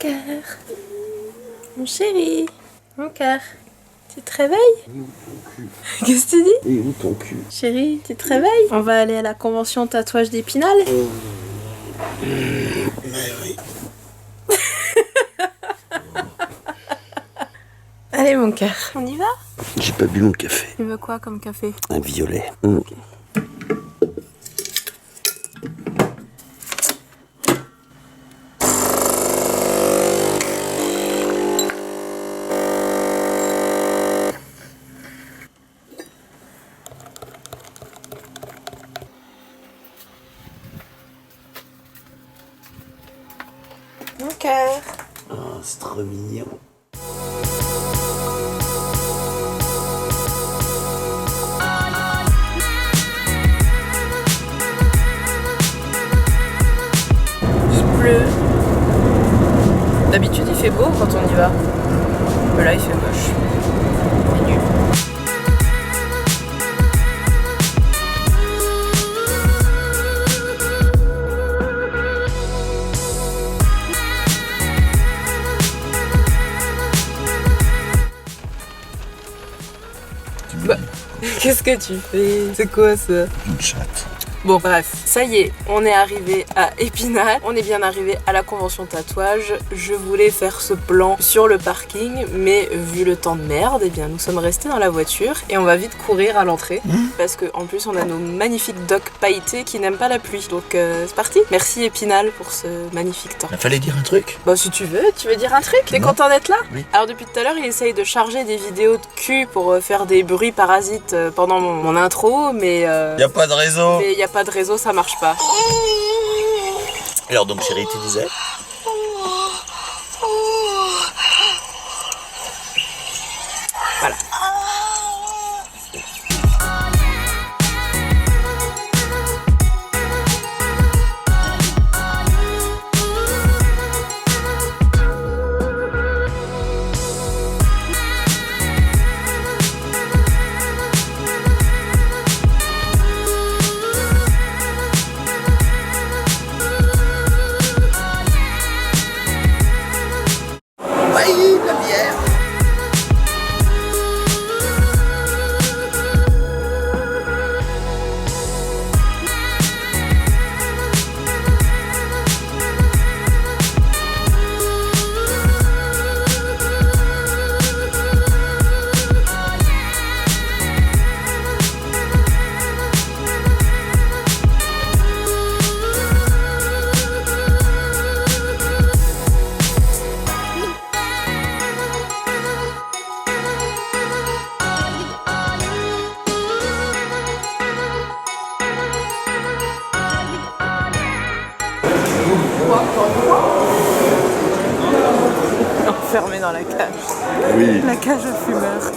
cœur. Mon chéri. Mon cœur. Tu te réveilles? Qu'est-ce que tu dis? Et où ton cul? Chéri, tu te réveilles? On va aller à la convention tatouage d'Épinal. Mais oui. Allez mon cœur, on y va? J'ai pas bu mon café. Tu veux quoi comme café? Un violet. Ok. Mon cœur. Oh, c'est trop mignon. Il pleut. D'habitude il fait beau quand on y va. Mais là il fait moche. C'est nul. Bah, qu'est-ce que tu fais? C'est quoi ça? Une chatte. Bon bref, ça y est, on est arrivé à Épinal, on est bien arrivé à la convention tatouage. Je voulais faire ce plan sur le parking, mais vu le temps de merde, eh bien nous sommes restés dans la voiture et on va vite courir à l'entrée. Parce qu'en plus on a nos magnifiques docks pailletés qui n'aiment pas la pluie. Donc c'est parti. Merci Épinal pour ce magnifique temps. Il fallait dire un truc. Bah si tu veux dire un truc? T'es Non. content d'être là? Oui. Alors depuis tout à l'heure il essaye de charger des vidéos de cul pour faire des bruits parasites pendant mon intro, mais Y a pas de réseau. il n'y a pas de réseau, ça marche pas. Alors donc chérie, tu disais? Voilà. Oui, la bière. Enfermé dans la cage. Oui. La cage à fumeurs.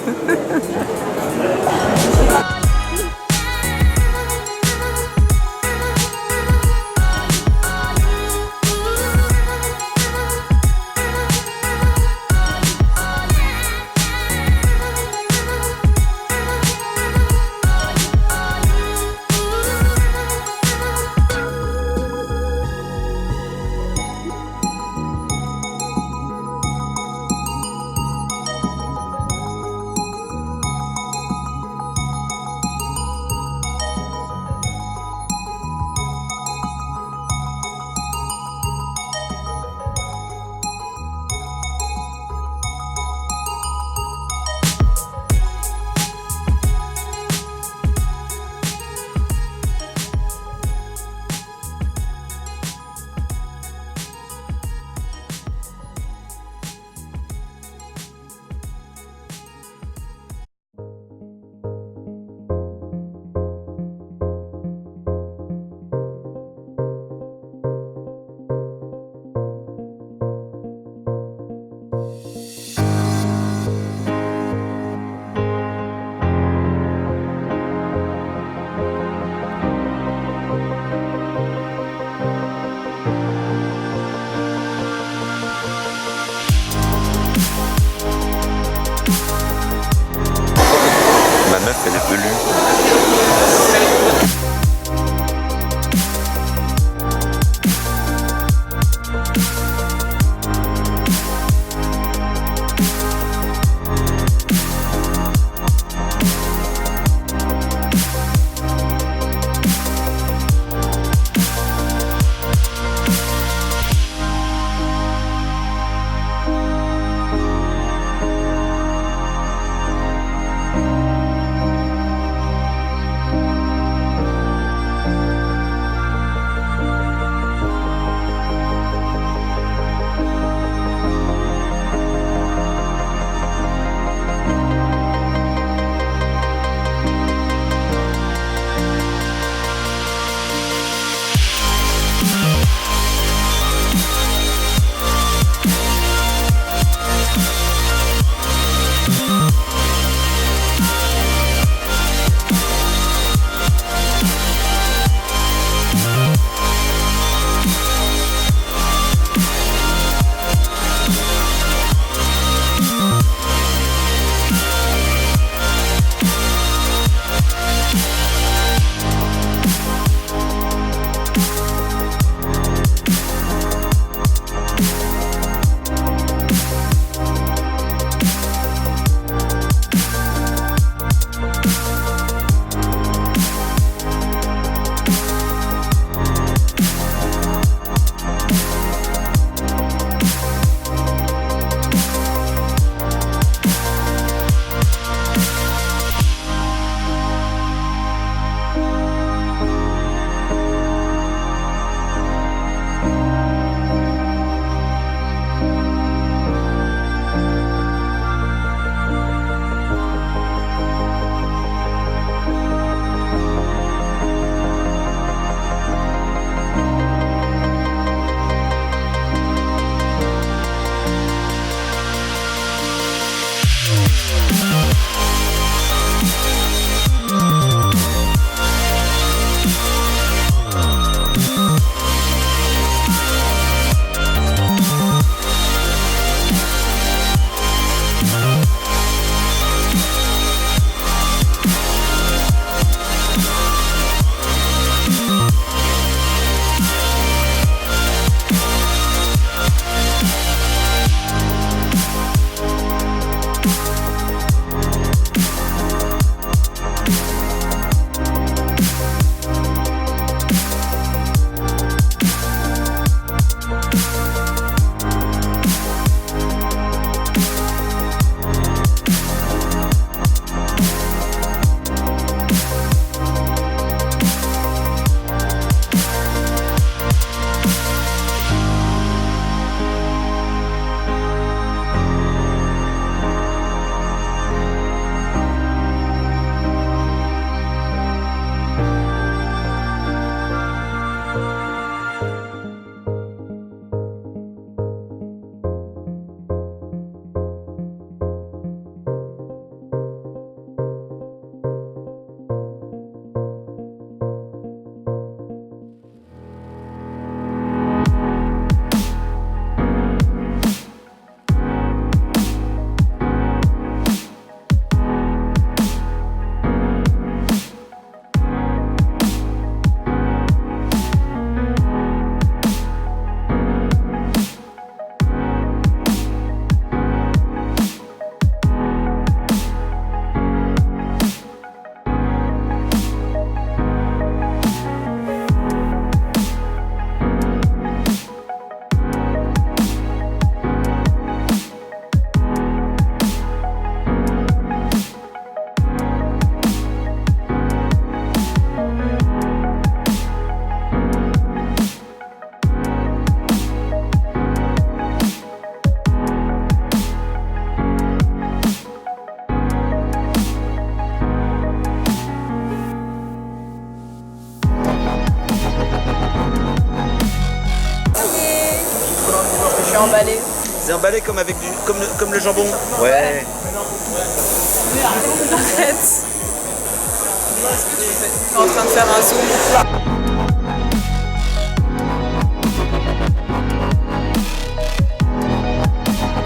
emballé. C'est emballé comme avec comme le jambon. Ouais. Arrête. Je suis en train de faire un zoom.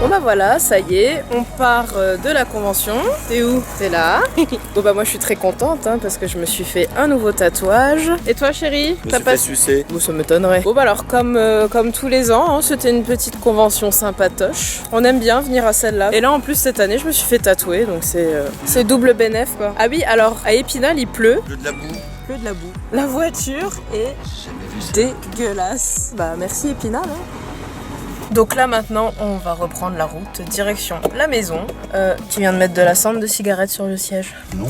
Bon bah voilà, ça y est, on part de la convention. T'es où? T'es là. Bon bah moi je suis très contente hein, parce que je me suis fait un nouveau tatouage. Et toi chérie? Je me suis fait sucer. Bon ça m'étonnerait. Bon bah alors comme tous les ans, hein, c'était une petite convention sympatoche. On aime bien venir à celle-là. Et là en plus cette année je me suis fait tatouer donc c'est double bénéf quoi. Ah oui alors à Épinal il pleut. Bleu de la boue. Pleut de la boue. La voiture est dégueulasse. Bah merci Épinal hein. Donc là maintenant on va reprendre la route direction la maison. Qui vient de mettre de la cendre de cigarette sur le siège. Non.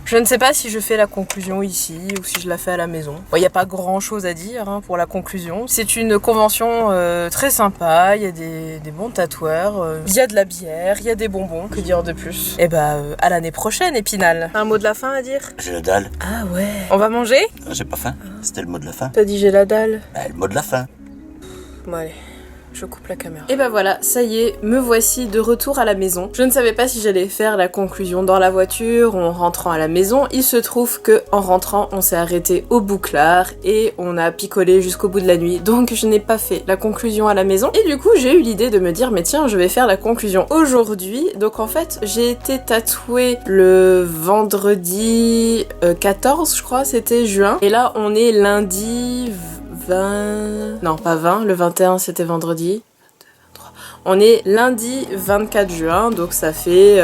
Je ne sais pas si je fais la conclusion ici ou si je la fais à la maison. Il n'y a pas grand chose à dire hein, pour la conclusion. C'est une convention très sympa, il y a des bons tatoueurs, il y a de la bière, il y a des bonbons, que dire de plus. Et bah à l'année prochaine Épinal. Un mot de la fin à dire? J'ai la dalle. Ah ouais. On va manger? J'ai pas faim. C'était le mot de la fin. T'as dit j'ai la dalle? Bah, le mot de la fin. Bon allez, je coupe la caméra. Et bah voilà, ça y est, me voici de retour à la maison. Je ne savais pas si j'allais faire la conclusion dans la voiture ou en rentrant à la maison. Il se trouve que en rentrant, on s'est arrêté au Bouclard et on a picolé jusqu'au bout de la nuit. Donc je n'ai pas fait la conclusion à la maison. Et du coup, j'ai eu l'idée de me dire, mais tiens, je vais faire la conclusion aujourd'hui. Donc en fait, j'ai été tatouée le vendredi 14, je crois, c'était juin. Et là, on est lundi 20... Non, pas 20, le 21 c'était vendredi. On est lundi 24 juin, donc ça fait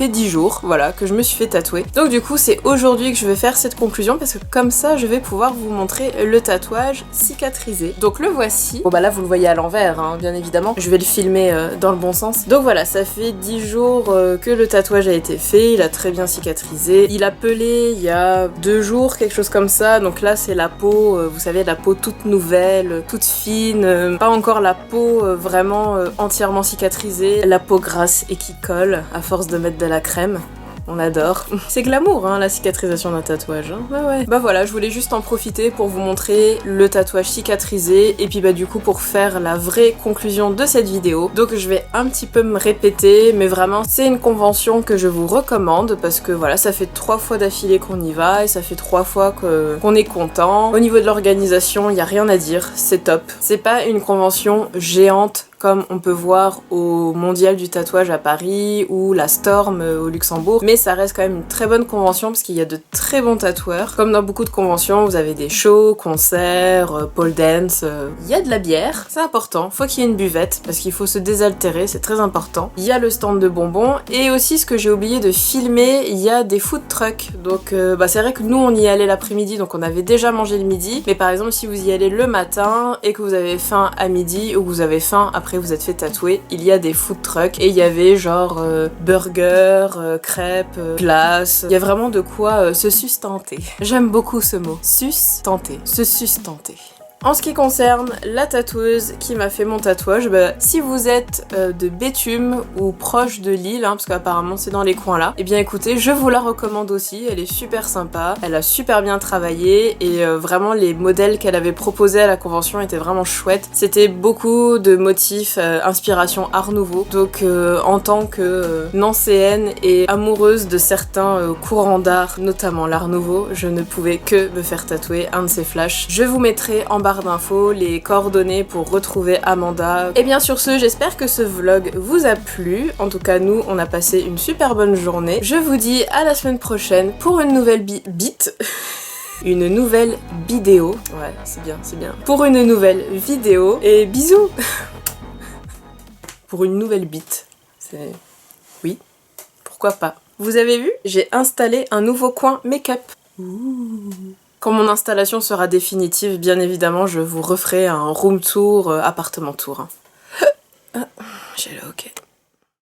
10 jours, voilà, que je me suis fait tatouer. Donc du coup, c'est aujourd'hui que je vais faire cette conclusion, parce que comme ça, je vais pouvoir vous montrer le tatouage cicatrisé. Donc le voici. Bon bah là, vous le voyez à l'envers, hein, bien évidemment. Je vais le filmer dans le bon sens. Donc voilà, ça fait 10 jours que le tatouage a été fait, il a très bien cicatrisé. Il a pelé il y a 2 jours, quelque chose comme ça. Donc là, c'est la peau, vous savez, la peau toute nouvelle, toute fine. Pas encore la peau vraiment entièrement cicatrisée, la peau grasse et qui colle à force de mettre de la crème. On adore. C'est glamour, hein, la cicatrisation d'un tatouage. Hein. Ouais. Bah voilà, je voulais juste en profiter pour vous montrer le tatouage cicatrisé et puis bah du coup pour faire la vraie conclusion de cette vidéo. Donc je vais un petit peu me répéter, mais vraiment c'est une convention que je vous recommande parce que voilà, ça fait 3 fois d'affilée qu'on y va et ça fait 3 fois qu'on est content. Au niveau de l'organisation, il n'y a rien à dire, c'est top. C'est pas une convention géante comme on peut voir au Mondial du tatouage à Paris ou la Storm au Luxembourg, mais ça reste quand même une très bonne convention parce qu'il y a de très bons tatoueurs. Comme dans beaucoup de conventions, vous avez des shows, concerts, pole dance, il y a de la bière, c'est important, faut qu'il y ait une buvette parce qu'il faut se désaltérer, c'est très important. Il y a le stand de bonbons et aussi ce que j'ai oublié de filmer, il y a des food trucks. Donc c'est vrai que nous on y allait l'après-midi, donc on avait déjà mangé le midi, mais par exemple si vous y allez le matin et que vous avez faim à midi ou que vous avez faim après vous êtes fait tatouer, il y a des food trucks et il y avait genre burger, crêpes, glace. Il y a vraiment de quoi se sustenter. J'aime beaucoup ce mot. Sustenter. Se sustenter. En ce qui concerne la tatoueuse qui m'a fait mon tatouage, si vous êtes de Béthune ou proche de Lille, hein, parce qu'apparemment c'est dans les coins là, et bien écoutez, je vous la recommande aussi, elle est super sympa, elle a super bien travaillé et vraiment les modèles qu'elle avait proposés à la convention étaient vraiment chouettes. C'était beaucoup de motifs inspiration Art Nouveau, donc en tant que nancéenne et amoureuse de certains courants d'art, notamment l'Art Nouveau, je ne pouvais que me faire tatouer un de ces flashs. Je vous mettrai en barre d'infos les coordonnées pour retrouver Amanda. Et bien sur ce, j'espère que ce vlog vous a plu. En tout cas, nous, on a passé une super bonne journée. Je vous dis à la semaine prochaine pour une nouvelle une nouvelle vidéo. Ouais, c'est bien, c'est bien. Pour une nouvelle vidéo. Et bisous. Pour une nouvelle bite. C'est... Oui, pourquoi pas. Vous avez vu, j'ai installé un nouveau coin make-up. Quand mon installation sera définitive, bien évidemment, je vous referai un room tour, appartement tour. Hein. J'ai le hockey.